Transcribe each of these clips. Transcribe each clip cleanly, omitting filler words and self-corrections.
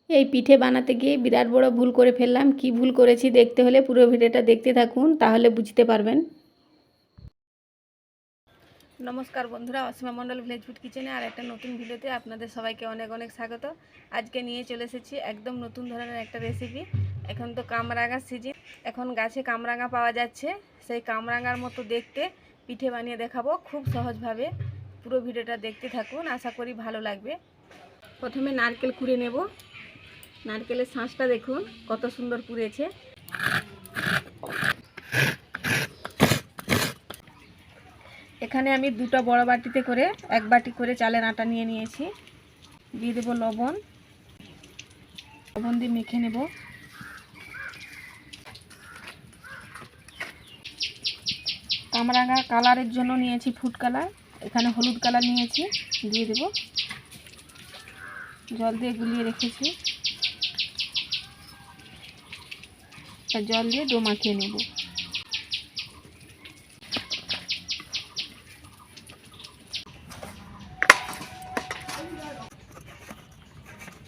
এই পিঠে বানাতে গিয়ে বিরাট বড় ভুল করে ফেললাম। কি ভুল করেছি দেখতে হলে পুরো ভিডিওটা দেখতে থাকুন, তাহলে বুঝতে পারবেন। নমস্কার বন্ধুরা, অসীমা মণ্ডল ভিলেজ ফুড কিচেনে আর একটা নতুন ভিডিওতে আপনাদের সবাইকে অনেক অনেক স্বাগত। আজকে নিয়ে চলে এসেছি একদম নতুন ধরনের একটা রেসিপি। এখন তো কামরাঙার সিজন, এখন গাছে কামরাঙা পাওয়া যাচ্ছে। সেই কামরাঙার মতো দেখতে পিঠে বানিয়ে দেখাবো খুব সহজভাবে। পুরো ভিডিওটা দেখতে থাকুন, আশা করি ভালো লাগবে। প্রথমে নারকেল কুড়ে নেব। নারকেলের শাঁসটা দেখুন কত সুন্দর পুড়েছে। এখানে আমি দুটো বড় বাটিতে করে এক বাটি করে চালের আটা নিয়ে নিয়েছি। দিয়ে দেবো লবণ। লবণ দিয়ে মেখে নেব। কামরাঙা কালারের জন্য নিয়েছি ফুড কালার, এখানে হলুদ কালার নিয়েছি। দিয়ে দেব, জল দিয়ে গুলিয়ে রেখেছি। জল দিয়ে ডো মাখিয়ে নেব।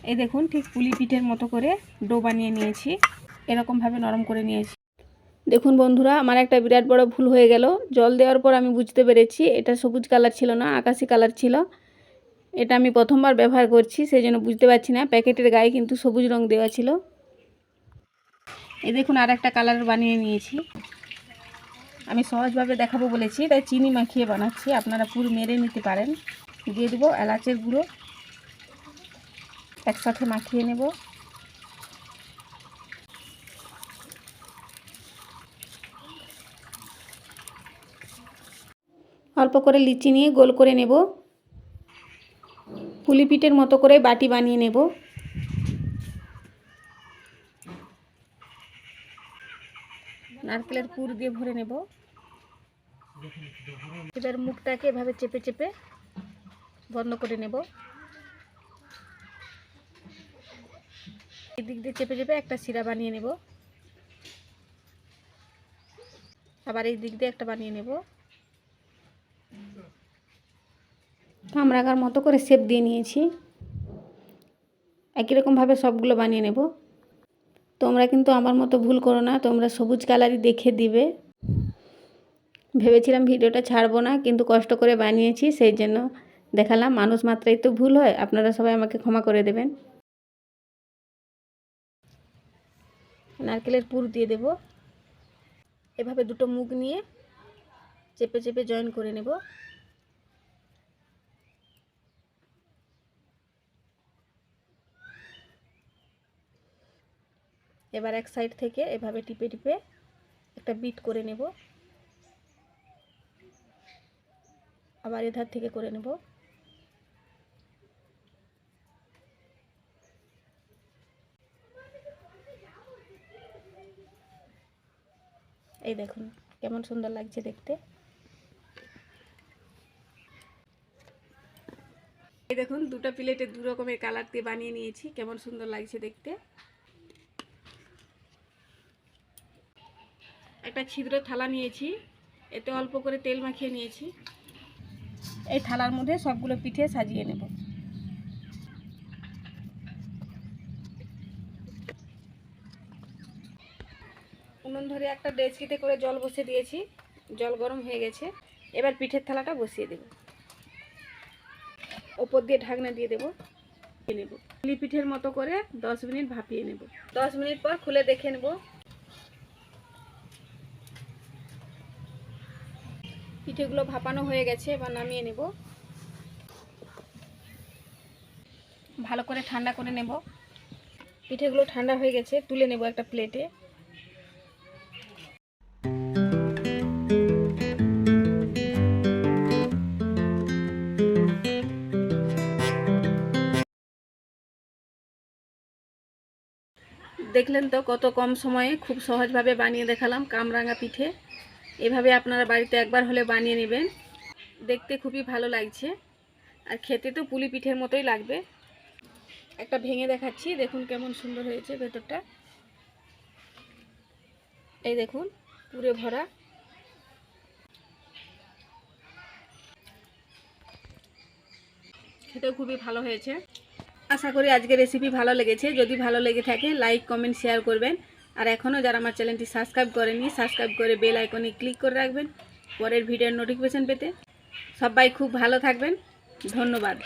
এই দেখুন ঠিক পুলি পিঠের মতো করে ডো বানিয়ে নিয়েছি, এরকমভাবে নরম করে নিয়েছি। দেখুন বন্ধুরা, আমার একটা বিরাট বড় ভুল হয়ে গেল। জল দেওয়ার পর আমি বুঝতে পেরেছি এটা সবুজ কালার ছিল না, আকাশি কালার ছিল। এটা আমি প্রথমবার ব্যবহার করছি, সেই জন্য বুঝতে পারছি না। প্যাকেটের গায়ে কিন্তু সবুজ রং দেওয়া ছিল। এই দেখুন আর একটা কালার বানিয়ে নিয়েছি। আমি সহজভাবে দেখাবো বলেছি তাই চিনি মাখিয়ে বানাচ্ছি, আপনারা পুরো মেরে নিতে পারেন। দিয়ে দেবো এলাচের গুঁড়ো, একসাথে মাখিয়ে নেব। অল্প করে লিচি নিয়ে গোল করে নেব। পুলি পিঠের মতো করে বাটি বানিয়ে নেব। নারকেলের পুর দিয়ে ভরে নেব। এবার মুখটাকে এভাবে চেপে চেপে বন্ধ করে নেব। এই দিক দিয়ে চেপে চেপে একটা শিরা বানিয়ে নেব। আবার এই দিক দিয়ে একটা বানিয়ে নেব। কামরাঙার মতো করে শেপ দিয়ে নিয়েছি। একই রকমভাবে সবগুলো বানিয়ে নেব। তোমরা কিন্তু আমার মতো ভুল করো না, তোমরা সবুজ কালারই দেখে দিবে। ভেবেছিলাম ভিডিওটা ছাড়বো না, কিন্তু কষ্ট করে বানিয়েছি সেই জন্য দেখালাম। মানুষ মাত্রাই তো ভুল হয়, আপনারা সবাই আমাকে ক্ষমা করে দেবেন। নারকেলের পুর দিয়ে দেব। এভাবে দুটো মুখ নিয়ে চেপে চেপে জয়েন করে নেব। এবার এক সাইড থেকে এভাবে টিপে টিপে একটা বিট করে নেব। আবার এধার থেকে করে নেব। এই দেখুন কেমন সুন্দর লাগছে দেখতে। এই দেখুন দুটো প্লেটে দু রকমের কালার দিয়ে বানিয়ে নিয়েছি, কেমন সুন্দর লাগছে দেখতে। একটা ছিদ্র থালা নিয়েছি, এতে অল্প করে তেল মাখিয়ে নিয়েছি। এই থালার মধ্যে সবগুলো পিঠে সাজিয়ে নেব। উনুন ধরে একটা ডেচকিতে করে জল বসিয়ে দিয়েছি, জল গরম হয়ে গেছে। এবার পিঠের থালাটা বসিয়ে দেব। ওপর দিয়ে ঢাকনা দিয়ে দেবো। নেব পুলি পিঠের মতো করে 10 মিনিট ভাপিয়ে নেব। 10 মিনিট পর খুলে দেখে নেব। পিঠেগুলো ভাপানো হয়ে গেছে, এবার নামিয়ে নেব। ভালো করে ঠান্ডা করে নেব। পিঠেগুলো ঠান্ডা হয়ে গেছে, তুলে নেব একটা প্লেটে। দেখলেন তো কত কম সময়ে খুব সহজভাবে বানিয়ে দেখালাম কামরাঙা পিঠে। এভাবে আপনারা বাড়িতে একবার হলে বানিয়ে নেবেন। দেখতে খুবই ভালো লাগছে আর খেতে তো পুলি পিঠের মতোই লাগবে। একটা ভেঙে দেখাচ্ছি, দেখুন কেমন সুন্দর হয়েছে ভেতরটা। এই দেখুন পুরে ভরা। খেতেও খুবই ভালো হয়েছে। আশা করি আজকের রেসিপি ভালো লেগেছে। যদি ভালো লেগে থাকে লাইক কমেন্ট শেয়ার করবেন। আর এখনও যারা আমার চ্যানেলটি সাবস্ক্রাইব করেননি সাবস্ক্রাইব করে বেল আইকনে ক্লিক করে রাখবেন পরের ভিডিওর নোটিফিকেশন পেতে। সবাই খুব ভালো থাকবেন। ধন্যবাদ।